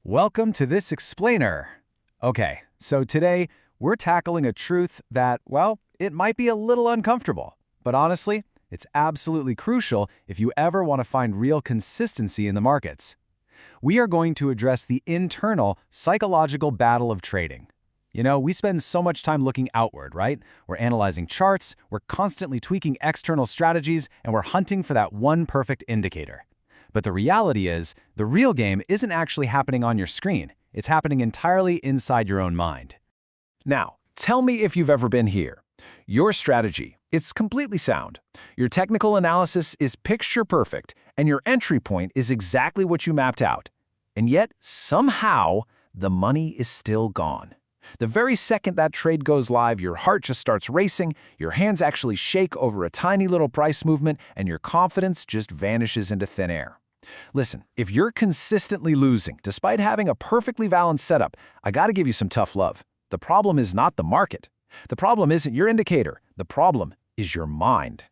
Welcome to this explainer. Okay, so today we're tackling a truth that, well, it might be a little uncomfortable, but honestly, it's absolutely crucial if you ever want to find real consistency in the markets. We are going to address the internal psychological battle of trading. We spend so much time looking outward, right? We're analyzing charts, we're constantly tweaking external strategies, and we're hunting for that one perfect indicator. But the reality is, the real game isn't actually happening on your screen. It's happening entirely inside your own mind. Now, tell me if you've ever been here. Your strategy, it's completely sound. Your technical analysis is picture perfect, and your entry point is exactly what you mapped out. And yet, somehow, the money is still gone. The very second that trade goes live, your heart just starts racing, your hands actually shake over a tiny little price movement, and your confidence just vanishes into thin air. Listen, if you're consistently losing, despite having a perfectly balanced setup, I gotta give you some tough love. The problem is not the market. The problem isn't your indicator. The problem is your mind.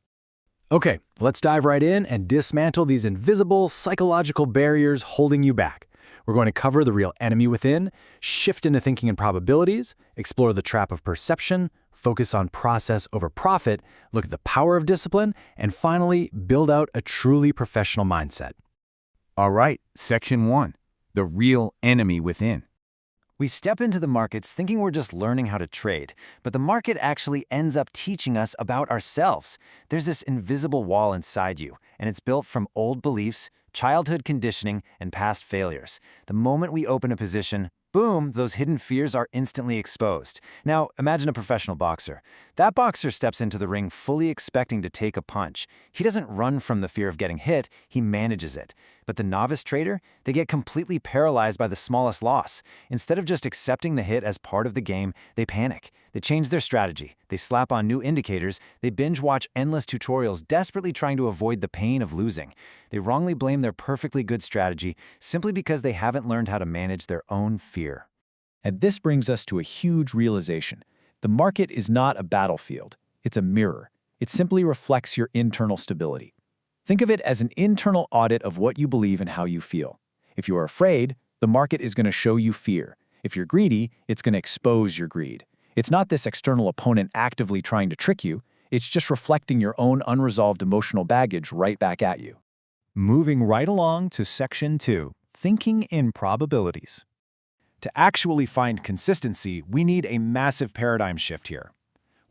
Okay, let's dive right in and dismantle these invisible psychological barriers holding you back. We're going to cover the real enemy within, shift into thinking in probabilities, explore the trap of perception, focus on process over profit, look at the power of discipline, and finally, build out a truly professional mindset. All right, Section 1, the real enemy within. We step into the markets thinking we're just learning how to trade, but the market actually ends up teaching us about ourselves. There's this invisible wall inside you, and it's built from old beliefs, childhood conditioning, and past failures. The moment we open a position, boom, those hidden fears are instantly exposed. Now, imagine a professional boxer. That boxer steps into the ring fully expecting to take a punch. He doesn't run from the fear of getting hit, he manages it. But the novice trader, they get completely paralyzed by the smallest loss. Instead of just accepting the hit as part of the game, they panic. They change their strategy. They slap on new indicators. They binge-watch endless tutorials desperately trying to avoid the pain of losing. They wrongly blame their perfectly good strategy simply because they haven't learned how to manage their own fear. And this brings us to a huge realization. The market is not a battlefield. It's a mirror. It simply reflects your internal stability. Think of it as an internal audit of what you believe and how you feel. If you are afraid, the market is going to show you fear. If you're greedy, it's going to expose your greed. It's not this external opponent actively trying to trick you. It's just reflecting your own unresolved emotional baggage right back at you. Moving right along to Section 2, thinking in probabilities. To actually find consistency, we need a massive paradigm shift here.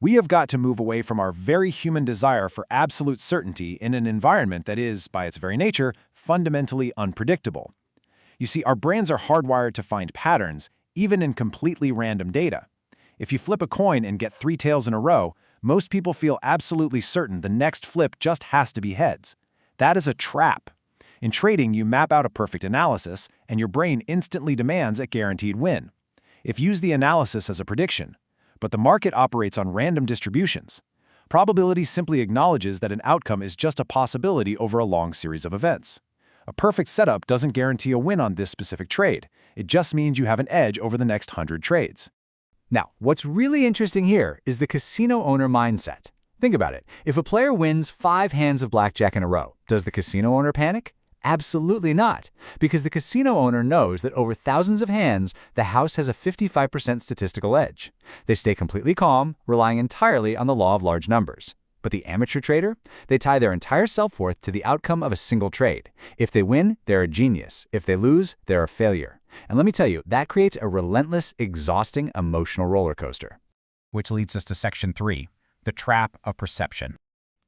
We have got to move away from our very human desire for absolute certainty in an environment that is, by its very nature, fundamentally unpredictable. You see, our brains are hardwired to find patterns, even in completely random data. If you flip a coin and get 3 tails in a row, most people feel absolutely certain the next flip just has to be heads. That is a trap. In trading, you map out a perfect analysis, and your brain instantly demands a guaranteed win. If you use the analysis as a prediction, but the market operates on random distributions. Probability simply acknowledges that an outcome is just a possibility over a long series of events. A perfect setup doesn't guarantee a win on this specific trade. It just means you have an edge over the next 100 trades. Now, what's really interesting here is the casino owner mindset. Think about it. If a player wins 5 hands of blackjack in a row, does the casino owner panic? Absolutely not, because the casino owner knows that over thousands of hands, the house has a 55% statistical edge. They stay completely calm, relying entirely on the law of large numbers. But the amateur trader? They tie their entire self-worth to the outcome of a single trade. If they win, they're a genius. If they lose, they're a failure. And let me tell you, that creates a relentless, exhausting emotional roller coaster. Which leads us to Section 3, the trap of perception.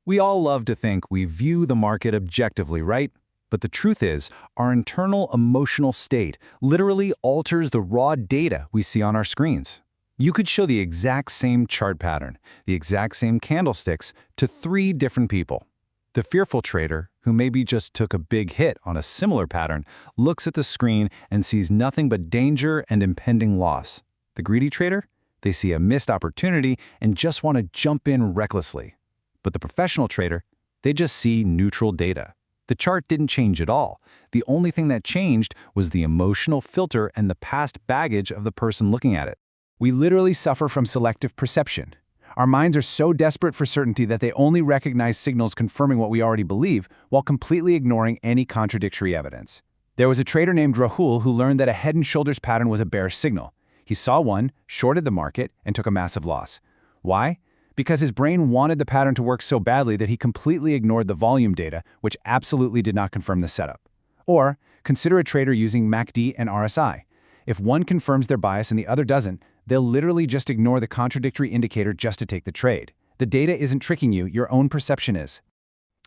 We all love to think we view the market objectively, right? But the truth is, our internal emotional state literally alters the raw data we see on our screens. You could show the exact same chart pattern, the exact same candlesticks, to 3 different people. The fearful trader, who maybe just took a big hit on a similar pattern, looks at the screen and sees nothing but danger and impending loss. The greedy trader? They see a missed opportunity and just want to jump in recklessly. But the professional trader? They just see neutral data. The chart didn't change at all. The only thing that changed was the emotional filter and the past baggage of the person looking at it. We literally suffer from selective perception. Our minds are so desperate for certainty that they only recognize signals confirming what we already believe while completely ignoring any contradictory evidence. There was a trader named Rahul who learned that a head and shoulders pattern was a bearish signal. He saw one, shorted the market, and took a massive loss. Why? Because his brain wanted the pattern to work so badly that he completely ignored the volume data, which absolutely did not confirm the setup. Or, consider a trader using MACD and RSI. If one confirms their bias and the other doesn't, they'll literally just ignore the contradictory indicator just to take the trade. The data isn't tricking you, your own perception is.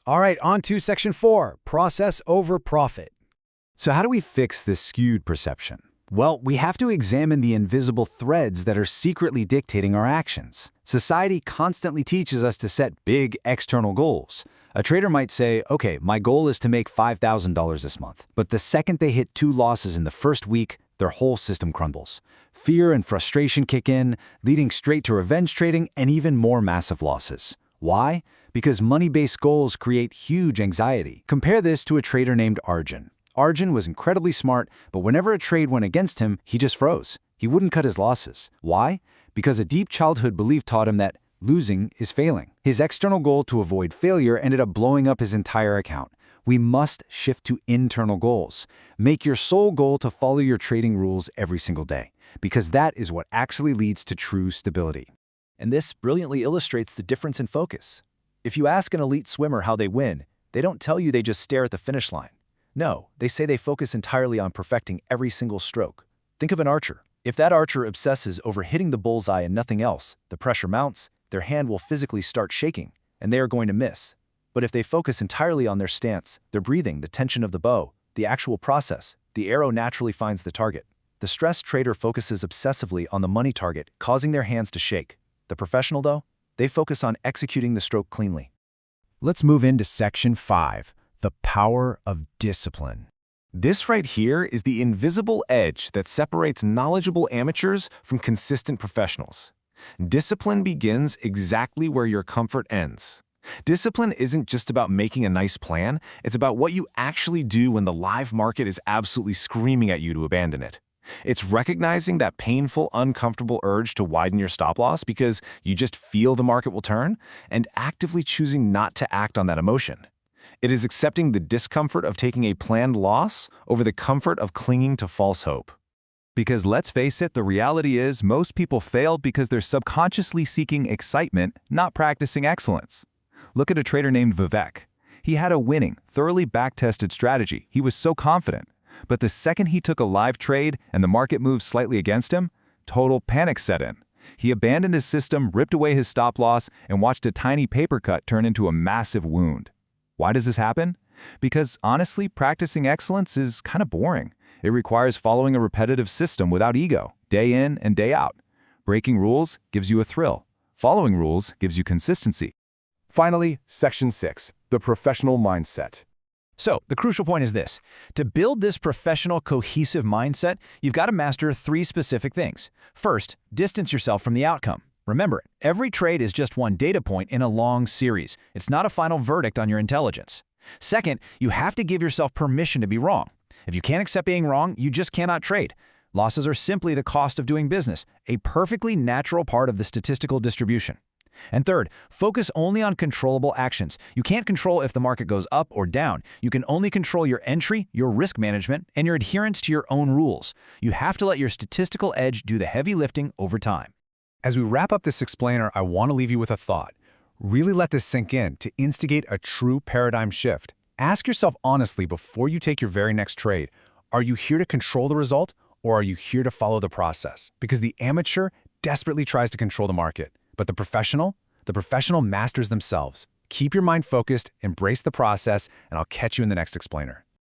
All right, on to Section 4, process over profit. So how do we fix this skewed perception? Well, we have to examine the invisible threads that are secretly dictating our actions. Society constantly teaches us to set big external goals. A trader might say, okay, my goal is to make $5,000 this month. But the second they hit 2 losses in the first week, their whole system crumbles. Fear and frustration kick in, leading straight to revenge trading and even more massive losses. Why? Because money-based goals create huge anxiety. Compare this to a trader named Arjun. Arjun was incredibly smart, but whenever a trade went against him, he just froze. He wouldn't cut his losses. Why? Because a deep childhood belief taught him that losing is failing. His external goal to avoid failure ended up blowing up his entire account. We must shift to internal goals. Make your sole goal to follow your trading rules every single day, because that is what actually leads to true stability. And this brilliantly illustrates the difference in focus. If you ask an elite swimmer how they win, they don't tell you they just stare at the finish line. No, they say they focus entirely on perfecting every single stroke. Think of an archer. If that archer obsesses over hitting the bullseye and nothing else, the pressure mounts, their hand will physically start shaking, and they are going to miss. But if they focus entirely on their stance, their breathing, the tension of the bow, the actual process, the arrow naturally finds the target. The stressed trader focuses obsessively on the money target, causing their hands to shake. The professional, though, they focus on executing the stroke cleanly. Let's move into Section 5, the power of discipline. This right here is the invisible edge that separates knowledgeable amateurs from consistent professionals. Discipline begins exactly where your comfort ends. Discipline isn't just about making a nice plan, it's about what you actually do when the live market is absolutely screaming at you to abandon it. It's recognizing that painful, uncomfortable urge to widen your stop loss because you just feel the market will turn, and actively choosing not to act on that emotion. It is accepting the discomfort of taking a planned loss over the comfort of clinging to false hope. Because let's face it, the reality is most people fail because they're subconsciously seeking excitement, not practicing excellence. Look at a trader named Vivek. He had a winning, thoroughly back-tested strategy. He was so confident. But the second he took a live trade and the market moved slightly against him, total panic set in. He abandoned his system, ripped away his stop loss, and watched a tiny paper cut turn into a massive wound. Why does this happen? Because honestly, practicing excellence is kind of boring. It requires following a repetitive system without ego, day in and day out. Breaking rules gives you a thrill. Following rules gives you consistency. Finally, Section 6, the professional mindset. So, the crucial point is this. To build this professional, cohesive mindset, you've got to master 3 specific things. First, distance yourself from the outcome. Remember, every trade is just one data point in a long series. It's not a final verdict on your intelligence. Second, you have to give yourself permission to be wrong. If you can't accept being wrong, you just cannot trade. Losses are simply the cost of doing business, a perfectly natural part of the statistical distribution. And third, focus only on controllable actions. You can't control if the market goes up or down. You can only control your entry, your risk management, and your adherence to your own rules. You have to let your statistical edge do the heavy lifting over time. As we wrap up this explainer, I want to leave you with a thought. Really let this sink in to instigate a true paradigm shift. Ask yourself honestly before you take your very next trade, are you here to control the result or are you here to follow the process? Because the amateur desperately tries to control the market, but the professional masters themselves. Keep your mind focused, embrace the process, and I'll catch you in the next explainer.